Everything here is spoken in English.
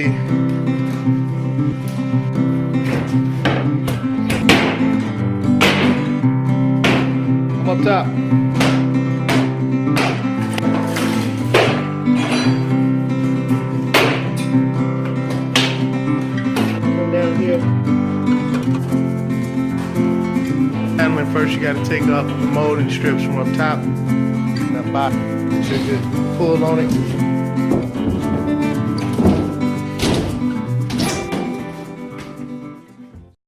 Come up top. Come down here. And when first you got to take off the molding strips from up top. That bottom. So just pull on it.